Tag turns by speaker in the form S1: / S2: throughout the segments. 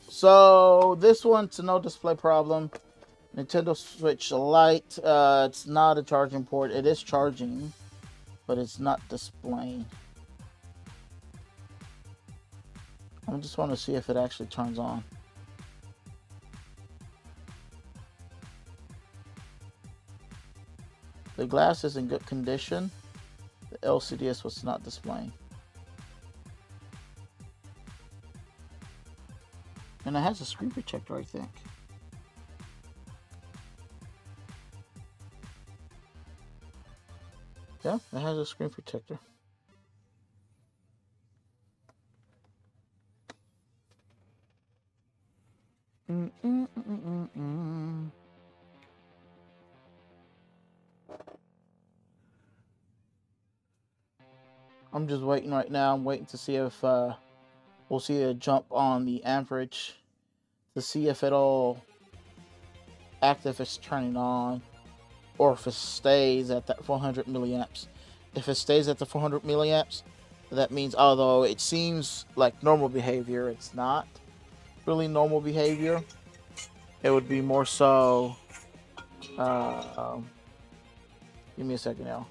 S1: So this one's a no display problem. Nintendo Switch Lite. It's not a charging port. It is charging, but it's not displaying. I just want to see if it actually turns on. The glass is in good condition. The LCD is what's not displaying. And it has a screen protector, I think. Yeah, it has a screen protector. I'm just waiting right now. I'm waiting to see if we'll see a jump on the amperage to see if it'll act if it's turning on or if it stays at that 400 milliamps. If it stays at the 400 milliamps, that means although it seems like normal behavior, it's not really normal behavior. It would be more so. Give me a second now.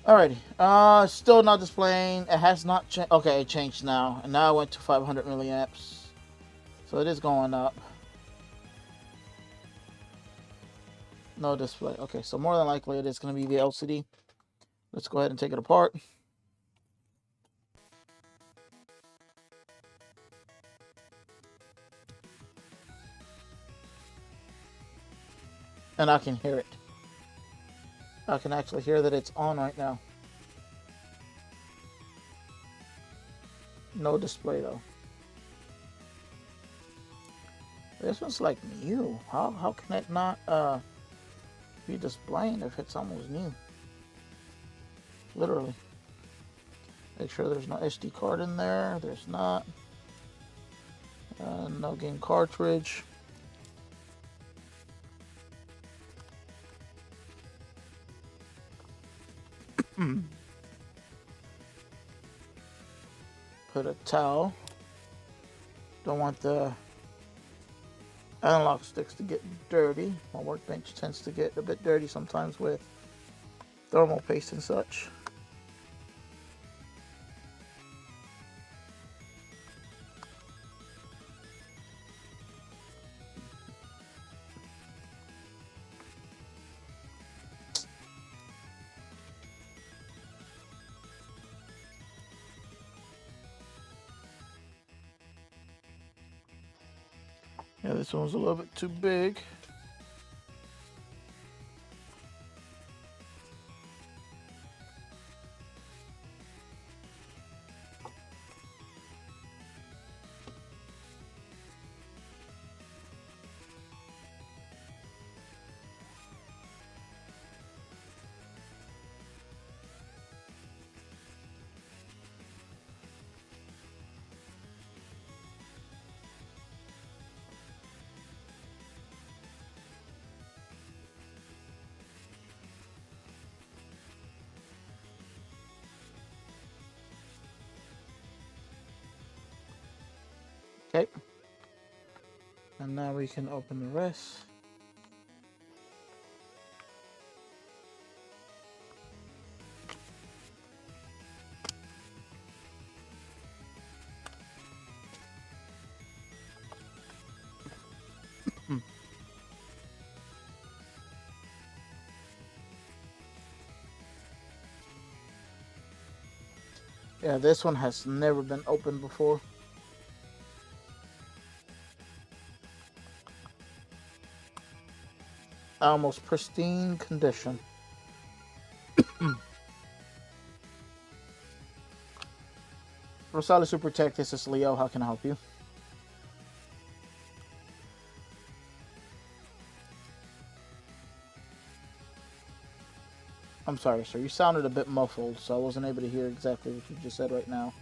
S1: Alrighty. Still not displaying. It has not changed. Okay, it changed now, and now I went to 500 milliamps, so it is going up. No display. Okay, so more than likely it is going to be the LCD. Let's go ahead and take it apart. And I can hear it. I can actually hear that it's on right now. No display though. This one's like new. How can it not be displaying if it's almost new? Literally. Make sure there's no SD card in there. There's not. No game cartridge. Put a towel. Don't want the analog sticks to get dirty. My workbench tends to get a bit dirty sometimes with thermal paste and such. Yeah, this one's a little bit too big. Okay. And now we can open the rest. Yeah, this one has never been opened before. Almost pristine condition. Rosales Super Tech, this is Leo. How can I help you? I'm sorry, sir. You sounded a bit muffled, so I wasn't able to hear exactly what you just said right now.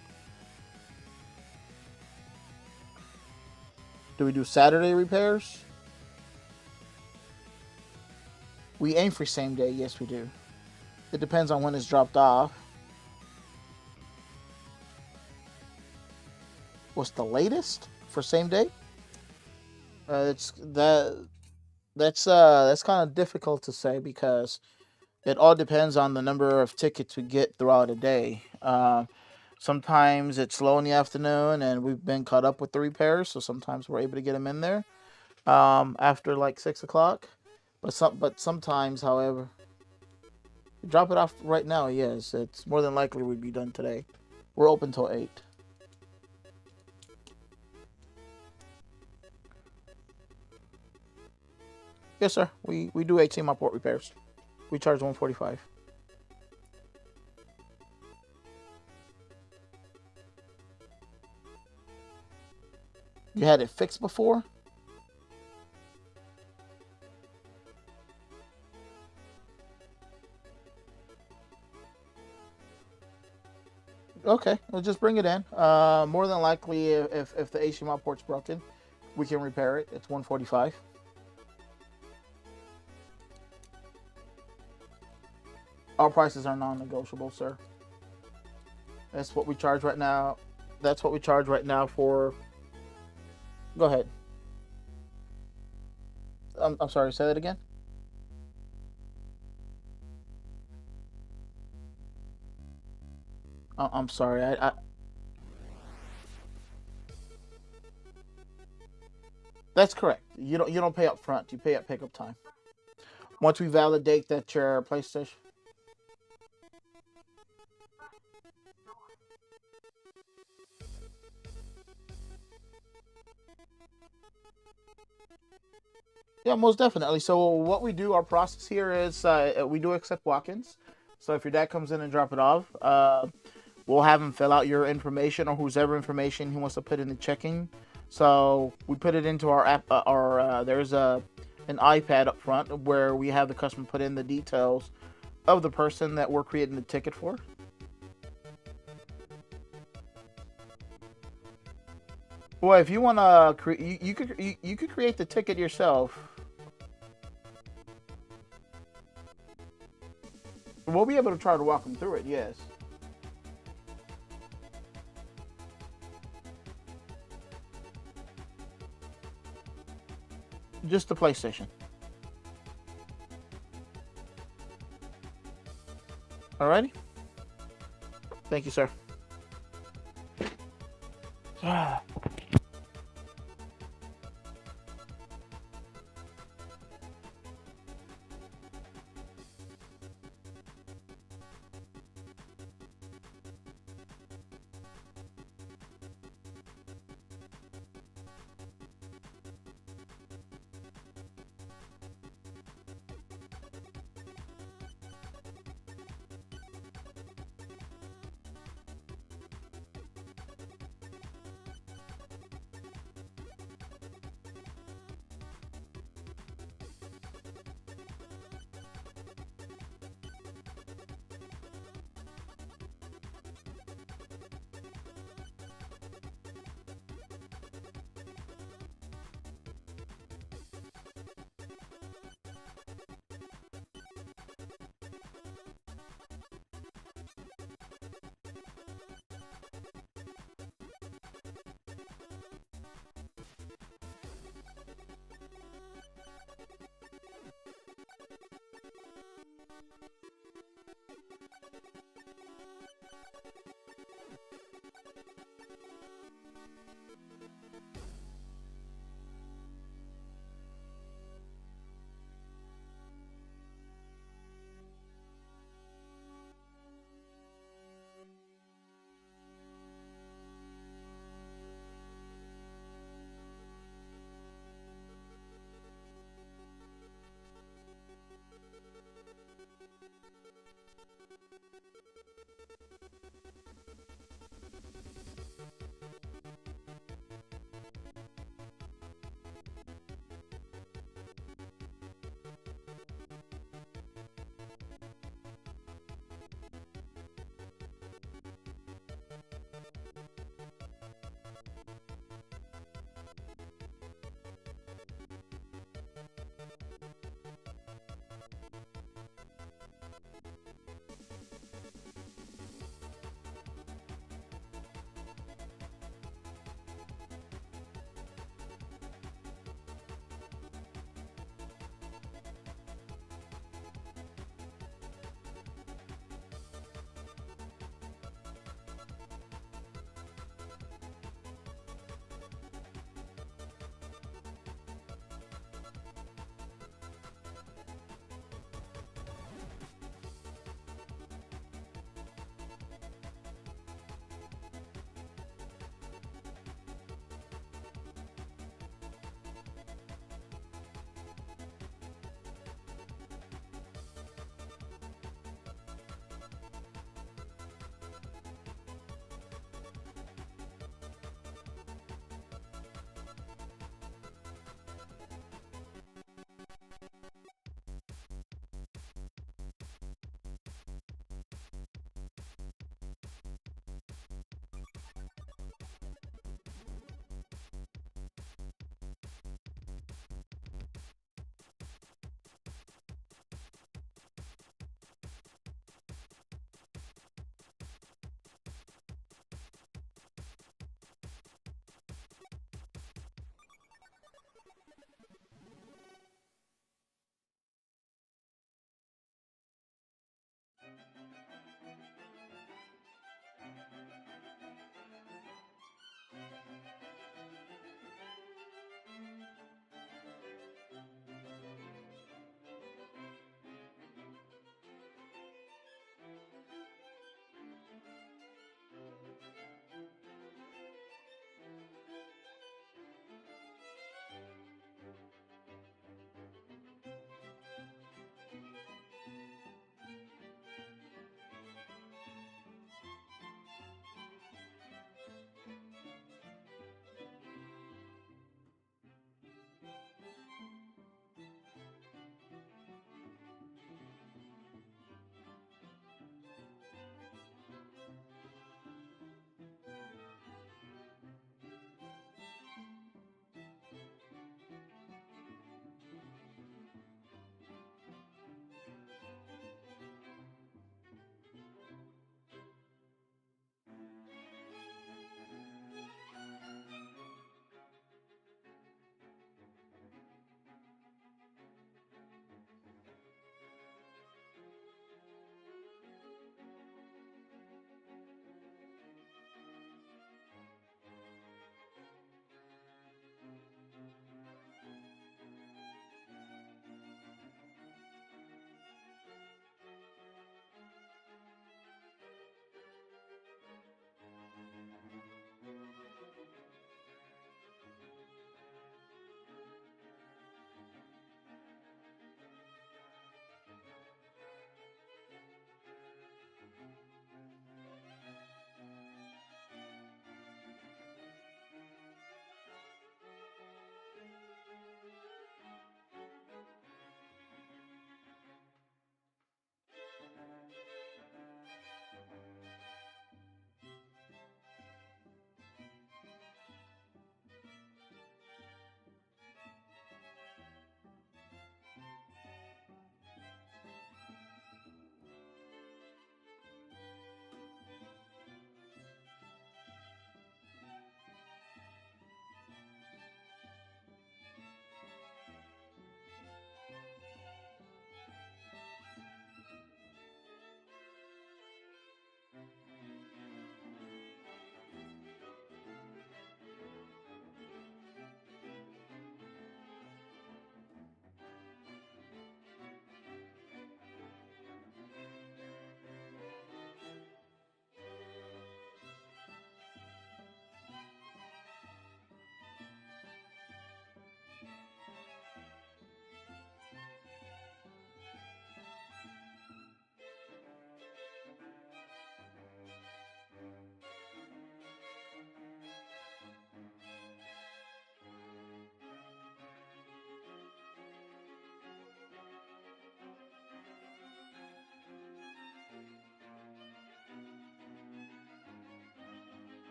S1: Do we do Saturday repairs? We aim for same day. Yes, we do. It depends on when it's dropped off. What's the latest for same day? That's kind of difficult to say because it all depends on the number of tickets we get throughout a day. Sometimes it's slow in the afternoon, and we've been caught up with the repairs, so sometimes we're able to get them in there after like 6 o'clock. But sometimes, however, drop it off right now. Yes, it's more than likely we'd be done today. We're open till 8. Yes, sir. We do HDMI port repairs. We charge $145. You had it fixed before? Okay, well, just bring it in. More than likely, if the HDMI port's broken, we can repair it. It's $145. Our prices are non-negotiable, sir. That's what we charge right now. That's what we charge right now for. Go ahead. I'm sorry. Say that again. I'm sorry. That's correct. You don't pay up front. You pay at pickup time. Once we validate that your PlayStation. Yeah, most definitely. So what we do, our process here is we do accept walk-ins. So if your dad comes in and drop it off, we'll have him fill out your information or whoever information he wants to put in the checking. So we put it into our app. There's an iPad up front where we have the customer put in the details of the person that we're creating the ticket for. Well, if you want to, you could create the ticket yourself. We'll be able to try to walk him through it, yes. Just the PlayStation. Alrighty. Thank you, sir.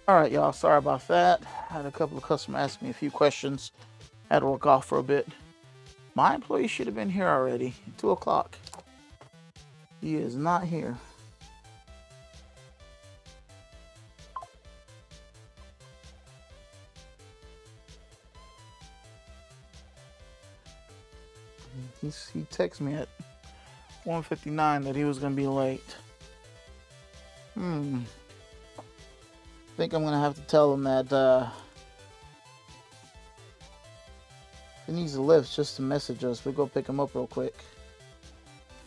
S1: All right, y'all. Sorry about that. I had a couple of customers ask me a few questions. Had to work off for a bit. My employee should have been here already. 2 o'clock. He is not here. He texted me at 1:59 that he was gonna be late. I think I'm gonna have to tell him that if he needs a lift, just to message us. We'll go pick him up real quick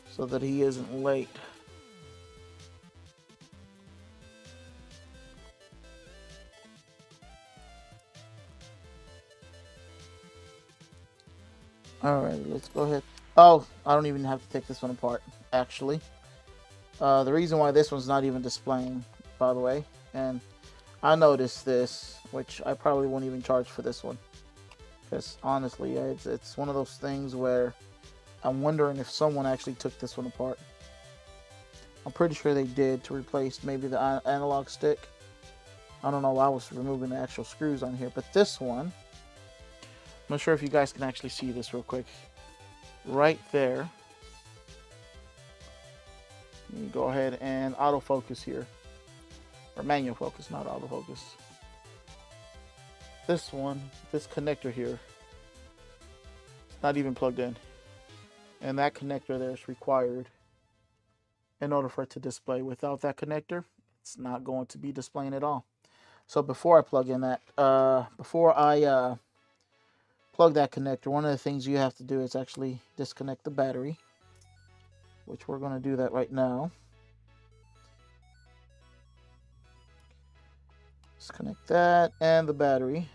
S1: so that he isn't late. Alright, let's go ahead. Oh, I don't even have to take this one apart, actually. The reason why this one's not even displaying, by the way, and I noticed this, which I probably won't even charge for this one. Because honestly, it's one of those things where I'm wondering if someone actually took this one apart. I'm pretty sure they did, to replace maybe the analog stick. I don't know why I was removing the actual screws on here, but this one, I'm not sure if you guys can actually see this real quick. Right there. You go ahead and autofocus here. Or manual focus, not autofocus. This one, this connector here, not even plugged in. And that connector there is required in order for it to display. Without that connector, it's not going to be displaying at all. So before I plug in that, before I plug that connector, one of the things you have to do is actually disconnect the battery, which we're going to do that right now. Disconnect that and the battery.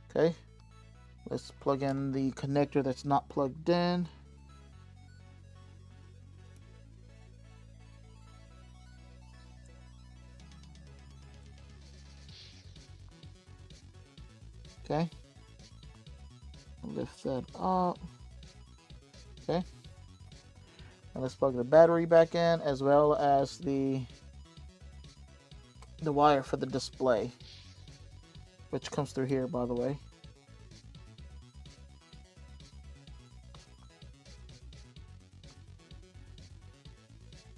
S1: Okay, let's plug in the connector that's not plugged in. Okay, lift that up. Okay, and let's plug the battery back in, as well as the wire for the display, which comes through here, by the way.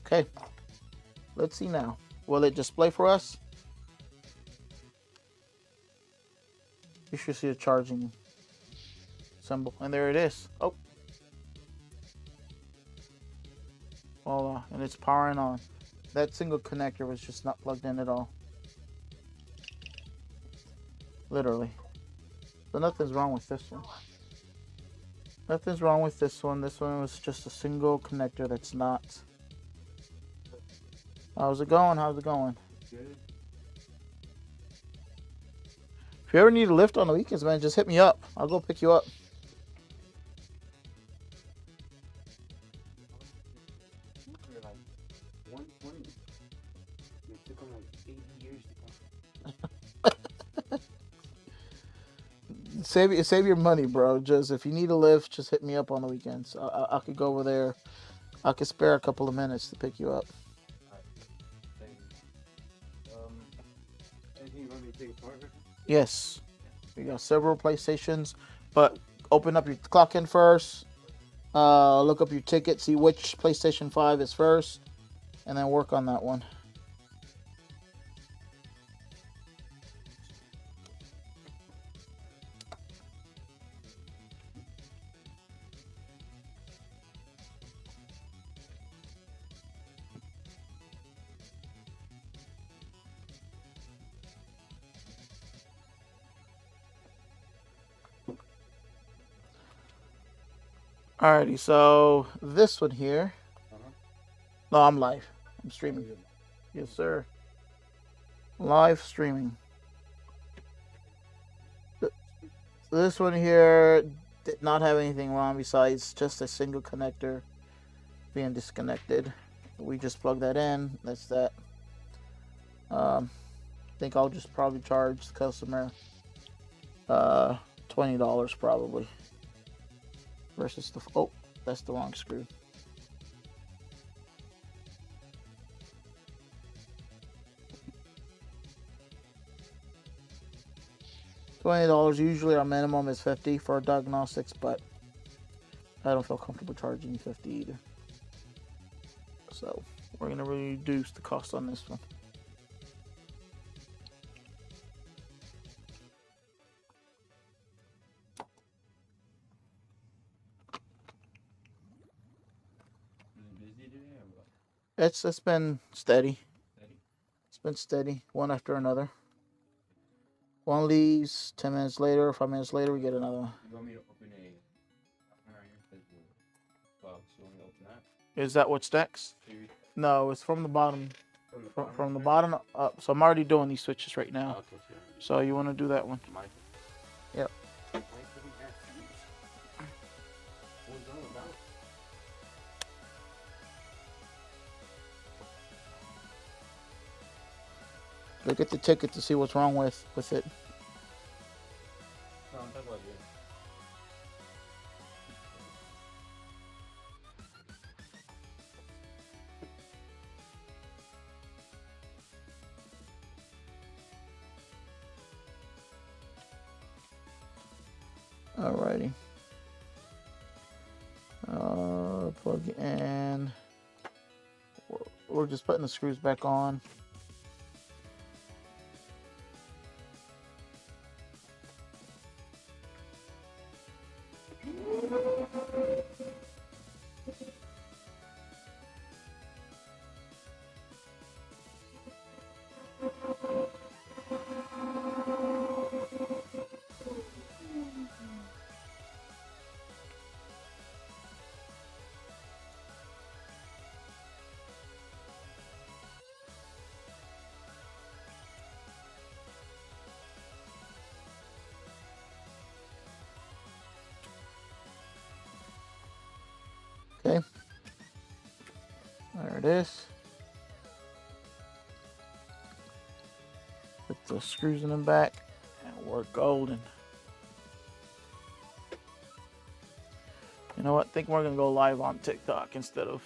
S1: Okay, let's see now. Will it display for us? You should see a charging symbol, and there it is. Oh, voila, and it's powering on. That single connector was just not plugged in at all. Literally. So nothing's wrong with this one. Nothing's wrong with this one. This one was just a single connector that's not. How's it going? How's it going? Good. If you ever need a lift on the weekends, man, just hit me up. I'll go pick you up. Save your money, bro. Just if you need a lift, just hit me up on the weekends. I could go over there. I could spare a couple of minutes to pick you up. Anything you want me to take apart? Yes. We got several PlayStations, but open up your clock in first. Look up your ticket, see which PlayStation 5 is first, and then work on that one. Alrighty, so this one here. No, I'm live. I'm streaming. Yes, sir. Live streaming. This one here did not have anything wrong besides just a single connector being disconnected. We just plug that in. That's that. I think I'll just probably charge the customer $20 probably. Versus the, oh, that's the wrong screw. $20. Usually our minimum is $50 for diagnostics, but I don't feel comfortable charging $50 either. So we're gonna reduce the cost on this one. It's been steady. It's been steady, one after another. One leaves, 10 minutes later, 5 minutes later, we get another one.
S2: You want me to open a well, so you want me to open that?
S1: Is that what stacks? No, it's from the bottom. From the bottom up. So I'm already doing these switches right now.
S2: Okay, sure.
S1: So you want to do that one? Yep. Look at the ticket to see what's wrong with it.
S2: No, I'm talking about you.
S1: Alrighty. Plug in. We're just putting the screws back on. Okay. There it is. Put the screws in the back and we're golden. You know what? I think we're gonna go live on TikTok instead of